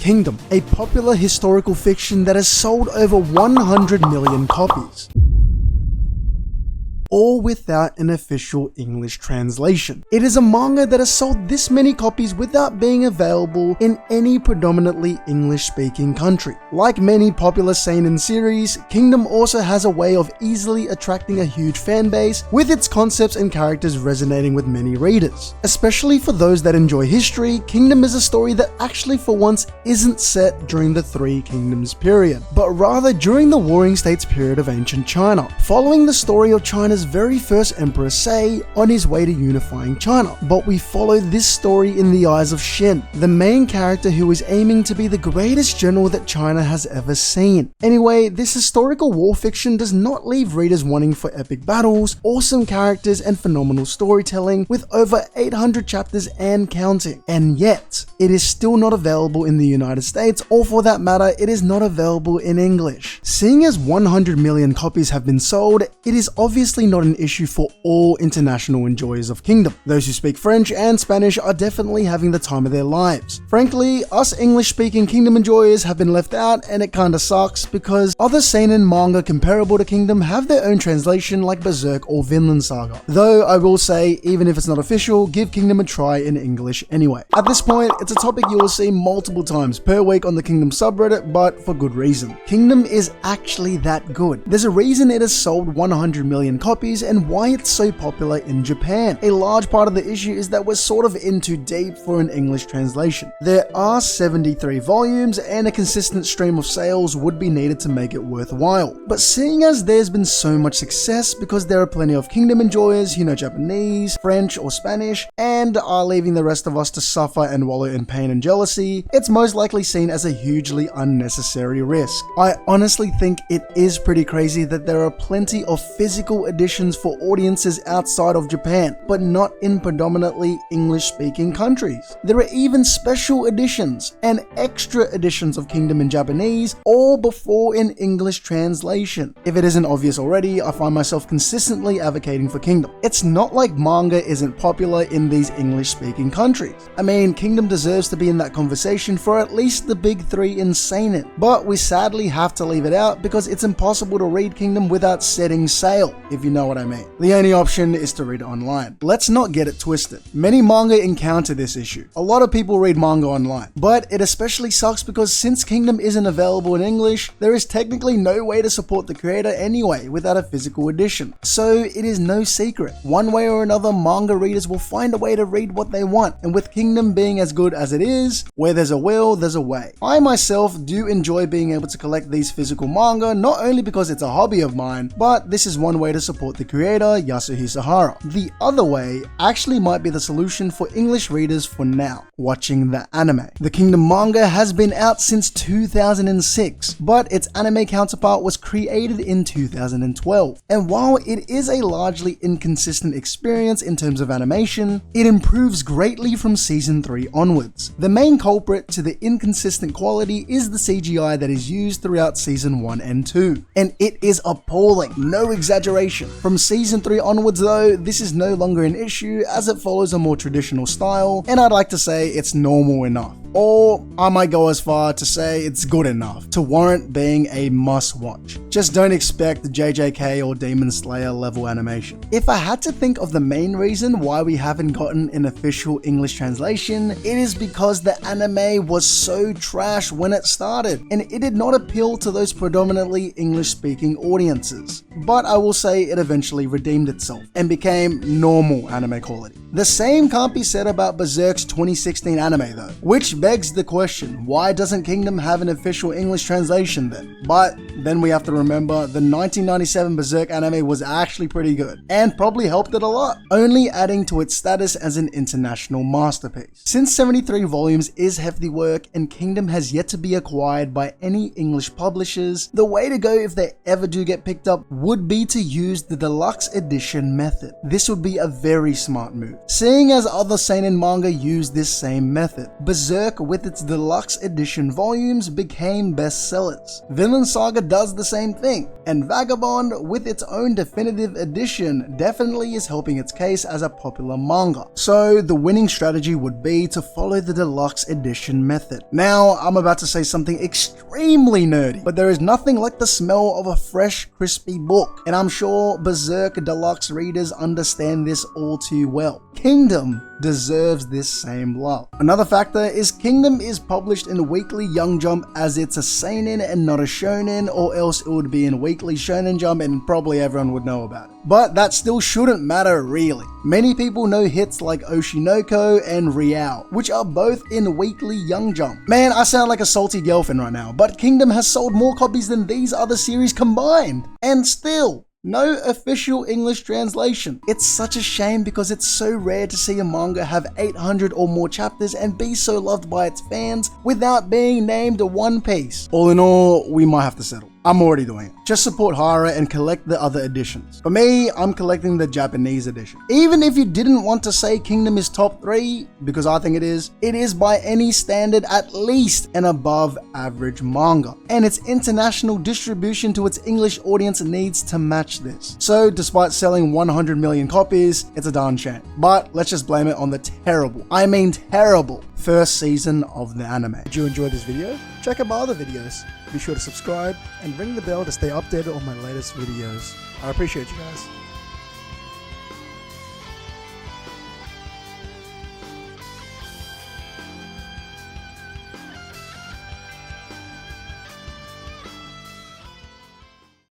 Kingdom, a popular historical fiction that has sold over 100 million copies, all without an official English translation. It is a manga that has sold this many copies without being available in any predominantly English-speaking country. Like many popular seinen series, Kingdom also has a way of easily attracting a huge fan base, with its concepts and characters resonating with many readers. Especially for those that enjoy history, Kingdom is a story that actually for once isn't set during the Three Kingdoms period, but rather during the Warring States period of ancient China, following the story of China's very first emperor Sei on his way to unifying China. But we follow this story in the eyes of Shen, the main character who is aiming to be the greatest general that China has ever seen. Anyway, this historical war fiction does not leave readers wanting for epic battles, awesome characters, and phenomenal storytelling, with over 800 chapters and counting. And yet, it is still not available in the United States, or for that matter, it is not available in English. Seeing as 100 million copies have been sold, it is obviously not an issue for all international enjoyers of Kingdom. Those who speak French and Spanish are definitely having the time of their lives. Frankly, us English-speaking Kingdom enjoyers have been left out, and it kinda sucks because other seinen manga comparable to Kingdom have their own translation like Berserk or Vinland Saga. Though I will say, even if it's not official, give Kingdom a try in English anyway. At this point, it's a topic you will see multiple times per week on the Kingdom subreddit, but for good reason. Kingdom is actually that good. There's a reason it has sold 100 million copies and why it's so popular in Japan. A large part of the issue is that we're sort of in too deep for an English translation. There are 73 volumes and a consistent stream of sales would be needed to make it worthwhile. But seeing as there's been so much success because there are plenty of Kingdom enjoyers who know Japanese, French, or Spanish, and are leaving the rest of us to suffer and wallow in pain and jealousy, it's most likely seen as a hugely unnecessary risk. I honestly think it is pretty crazy that there are plenty of physical editions for audiences outside of Japan, but not in predominantly English-speaking countries. There are even special editions and extra editions of Kingdom in Japanese, all before an English translation. If it isn't obvious already, I find myself consistently advocating for Kingdom. It's not like manga isn't popular in these English-speaking countries. I mean, Kingdom deserves to be in that conversation for at least the big three in seinen, but we sadly have to leave it out because it's impossible to read Kingdom without setting sail, if you know what I mean. The only option is to read it online. Let's not get it twisted. Many manga encounter this issue. A lot of people read manga online, but it especially sucks because since Kingdom isn't available in English, there is technically no way to support the creator anyway without a physical edition. So it is no secret. One way or another, manga readers will find a way to read what they want, and with Kingdom being as good as it is, where there's a will, there's a way. I myself do enjoy being able to collect these physical manga, not only because it's a hobby of mine, but this is one way to support the creator, Yasuhisa Hara. The other way actually might be the solution for English readers for now, watching the anime. The Kingdom manga has been out since 2006, but its anime counterpart was created in 2012. And while it is a largely inconsistent experience in terms of animation, it improves greatly from season 3 onwards. The main culprit to the inconsistent quality is the CGI that is used throughout season 1 and 2, and it is appalling, no exaggeration. From season 3 onwards though, this is no longer an issue as it follows a more traditional style, and I'd like to say it's normal enough. Or I might go as far to say it's good enough to warrant being a must-watch. Just don't expect JJK or Demon Slayer level animation. If I had to think of the main reason why we haven't gotten an official English translation, it is because the anime was so trash when it started, and it did not appeal to those predominantly English-speaking audiences. But I will say it eventually redeemed itself and became normal anime quality. The same can't be said about Berserk's 2016 anime though, which begs the question, why doesn't Kingdom have an official English translation then? But then we have to remember the 1997 Berserk anime was actually pretty good, and probably helped it a lot, only adding to its status as an international masterpiece. Since 73 volumes is hefty work and Kingdom has yet to be acquired by any English publishers, the way to go if they ever do get picked up would be to use the the deluxe edition method. This would be a very smart move, seeing as other seinen manga use this same method. Berserk with its deluxe edition volumes became bestsellers. Vinland Saga does the same thing, and Vagabond with its own definitive edition definitely is helping its case as a popular manga. So the winning strategy would be to follow the deluxe edition method. Now, I'm about to say something extremely nerdy, but there is nothing like the smell of a fresh, crispy book, and I'm sure Berserk Deluxe readers understand this all too well. Kingdom deserves this same love. Another factor is Kingdom is published in Weekly Young Jump as it's a seinen and not a shonen, or else it would be in Weekly Shonen Jump and probably everyone would know about it. But that still shouldn't matter really. Many people know hits like Oshinoko and Riao, which are both in Weekly Young Jump. Man, I sound like a salty girlfriend right now, but Kingdom has sold more copies than these other series combined. And still, no official English translation. It's such a shame because it's so rare to see a manga have 800 or more chapters and be so loved by its fans without being named a One Piece. All in all, we might have to settle. I'm already doing it. Just support Hara and collect the other editions. For me, I'm collecting the Japanese edition. Even if you didn't want to say Kingdom is top 3, because I think it is by any standard at least an above average manga. And its international distribution to its English audience needs to match this. So despite selling 100 million copies, it's a darn shame. But let's just blame it on the terrible, I mean terrible, first season of the anime. Did you enjoy this video? Check out my other videos. Be sure to subscribe and ring the bell to stay updated on my latest videos. I appreciate you guys.